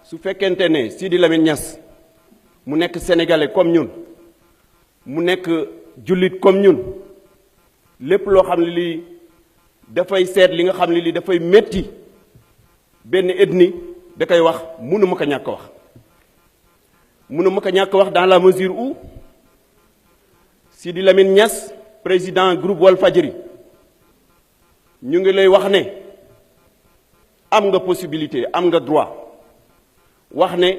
su fekkente ne Sidi Lamine Niass mu nekk sénégalais comme ñun mu nekk jullit comme ñun lépp loo xam ne lii dafay seet li nga xam ne lii dafay métti benn ethnie da koy wax mënuma ko ñàkk wax mënuma ko ñàkk wax dans la mesure où Sidi Lamine Niass président groupe Walfadjri ñu ngi lay wax ne am nga possibilité am nga droit wax ne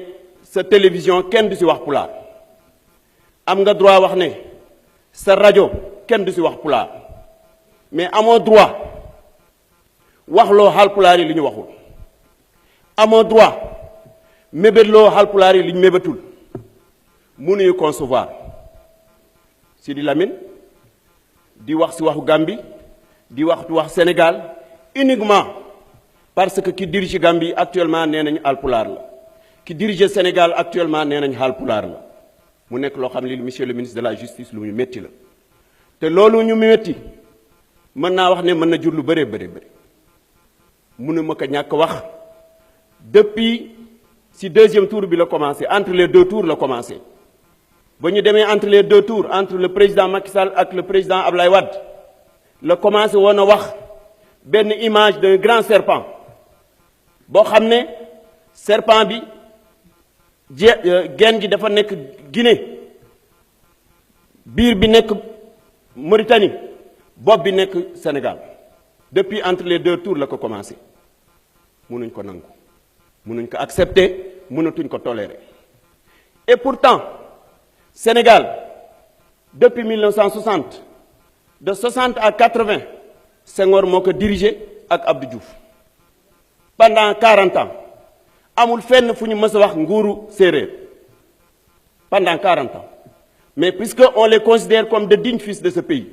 sa télévision kenn du ci wax pulaar am nga droit wax ne sa rajo kenn du ci wax pulaar mais amoo droit wax loo Haalpulaar yi li ñu waxul amoo droit mébét loo Haalpulaar yi li ñu mébétul mënuñu concevoir Sidi Lamine di wax ci waxu Gambie di wax Sénégal uniquement parce que ki dirige Gambie actuellement nee nañu Haalpulaar la ki dirige Sénégal actuellement nee nañu Haalpulaar la mu nekk loo xam ne monsieur le ministre de la justice lu ñu métti la te loolu ñu métti mën naa wax ne mën na jur lu bëree bëri mënuma ko ñàkk wax depuis si deuxième tour bi la commencé entre les deux tours la commencé ba ñu demee entre les deux tours entre le président Macky Sall ak le président Ablaye Wade la commencé woon a wax benn image d'un grand serpent boo xam ne serpent bi genn gi dafa nekk Guinée biir bi nekk Mauritanie bopp bi nekk Sénégal depuis entre les deux tours la ko commencé mënuñ ko nangu mënuñ ko accepter mënatuñ ko tolérer et pourtant Sénégal depuis 1960 de 60 à 80 Senghor moo ko dirigé ak Abdou Diouf pendant 40 ans amul fenn fu ñu mës a wax nguuru séeréer pendant 40 ans mais puisque on les considère comme de dignes fils de ce pays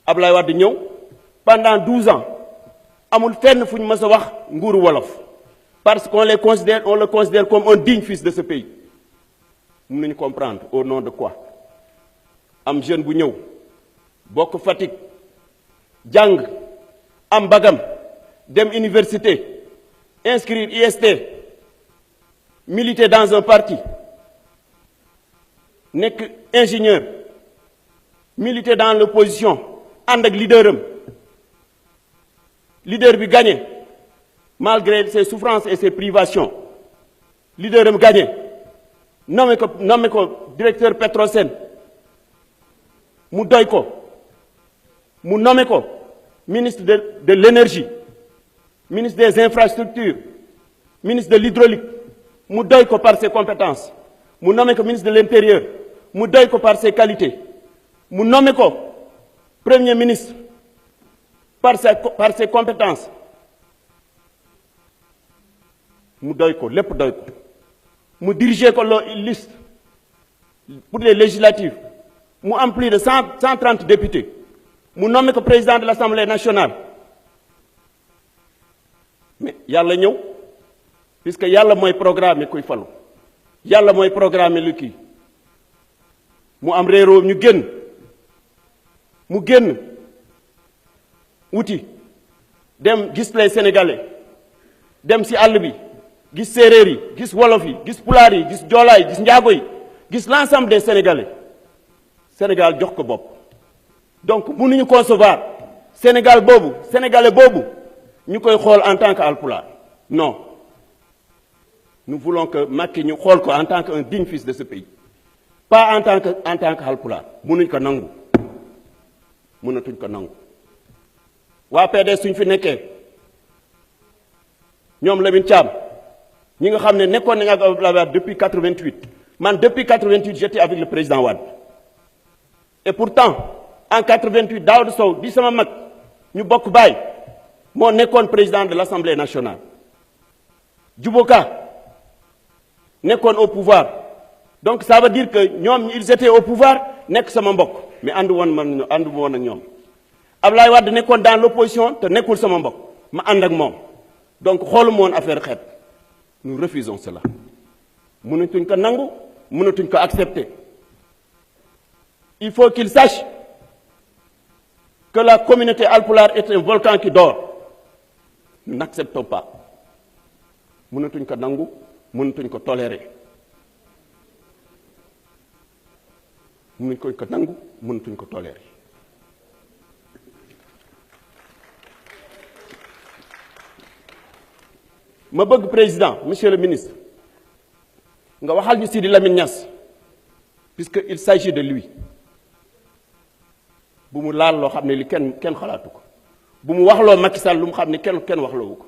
Ablaye Wade ñëw pendant 12 ans amul fenn fu ñu mës a wax nguuru wolof parce qu'on le considère comme un digne fils de ce pays mun nañu comprendre au nom de quoi am jeune bu ñëw bokk Fatick jàng am bagam dem université inscrire IST militer dans un parti nekk ingénieur militer dans l'opposition ànd ak leader bi gagné malgré ses souffrances et ses privations leader am gagné nommé ko directeur Petrosen mu doy ko mu nommé ko ministre de l'énergie ministre des infrastructures ministre de l'hydraulique mu doy ko par ses compétences mu nommé ko ministre de l'intérieur mu doy ko par ses qualités mu nommé ko premier ministre par ses compétences mu doy ko lépp doy ko mu diriger ko liste pour les législatives mu am plus de 130 députés mu nommé ko président de l'Assemblée nationale mais yàlla ñëw puisque yàlla mooy programme kuy falu yàlla mooy programme lu kii mu am réeroo ñu génn wuti dem gis les Sénégalais dem ci àll bi gis séeréer yi gis wolof yi gis pulaar yi gis joolaa yi gis njaago yi gis l'ensemble des Sénégalais Sénégal jox ko bopp donc mënuñu concevoir Sénégalais boobu ñu koy xool en tant que Haalpulaar non nous voulons que Macky ñu xool ko en tant qu'un digne fils de ce pays pas en tant que Haalpulaar mënuñ ko nangu mënatuñ ko nangu waa PDS suñ fi nekkee ñoom Lamine Thiam ñi nga xam ne nekkoon nañ ak Abdoulaye Wade depuis 88 man depuis 88 j'étais avec le président Wade et pourtant en 88 Daouda Sow di sama mag ñu bokk baay moo nekkoon président de l'Assemblée nationale Djiboka nekkoon au pouvoir donc ça veut dire que ñoom ils étaient au pouvoir nekk sama mbokk mais àndu woon ak ñoom Abdoulaye Wade nekkoon dans l'opposition te nekkul sama mbokk ma ànd ak moom donc xooluma woon affaire xeet nous refusons cela mënatuñ ko nangu mënatuñ ko accepter il faut qu'il sache que la communauté Haalpulaar est un volcan qui dort nous n'acceptons pas mënatuñ ko nangu mënatuñ ko tolérer mënuñ ko nangu mënatuñ ko tolérer. ma bëgg président monsieur le ministre nga waxal ñu Sidi Lamine Niass puisque il s'agit de lui bu mu laal loo xam ne li kenn xalaatu ko bu mu waxloo Macky Sall lu mu xam ne kenn waxloowu ko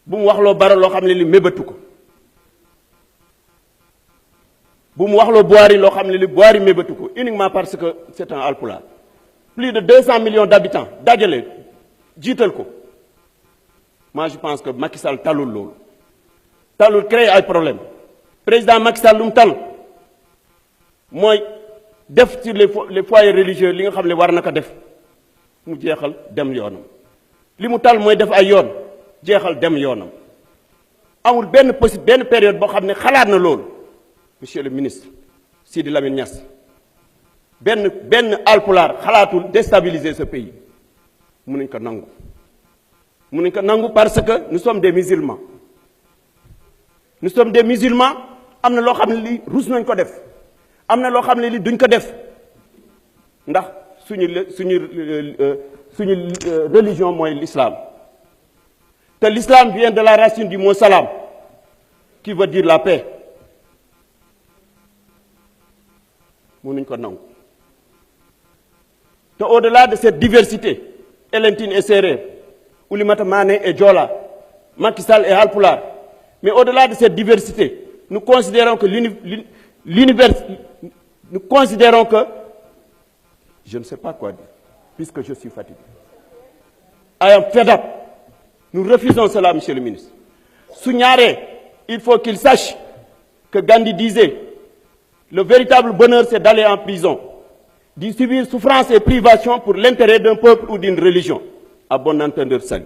bu mu waxloo Bara loo xam ne li mébatu ko bu mu waxloo Boiry loo xam ne li Boiry mébatu ko uniquement parce que c'est un Alpulaar plus de 200 millions d'habitants dajale jiital ko. Moi je pense que Macky Sall talul loolu talul créer ay problème président Macky Sall lu mu tal mooy def ci les foyers religieux li nga xam ne war na ko def mu jeexal dem yoonam li mu tal mooy def ay yoon jeexal dem yoonam amul benn période boo xam ne xalaat na loolu monsieur le ministre Sidi Lamine Niass benn alpulaar xalaatul déstabiliser ce pays mënuñ ko nangu. mënuñ ko nangu parce que nous sommes des musulmans am na loo xam ne li rus nañ ko def am na loo xam ne li duñ ko def ndax suñu religion mooy l'islam te l'islam vient de la racine du mot salam qui veut dire la paix mënuñ ko nangu te au-delà de cette diversité Elentine et Sérère Oulimata Mané et Joola, Macky Sall et Halpulaar. Mais au-delà de cette diversité, nous considérons que nous considérons que je ne sais pas quoi dire, puisque je suis fatigué. I am fed up. Nous refusons cela, monsieur le ministre. Sougnaré, il faut qu'il sache que Gandhi disait le véritable bonheur, c'est d'aller en prison, d'y subir souffrance et privation pour l'intérêt d'un peuple ou d'une religion. À bon entendeur, salut.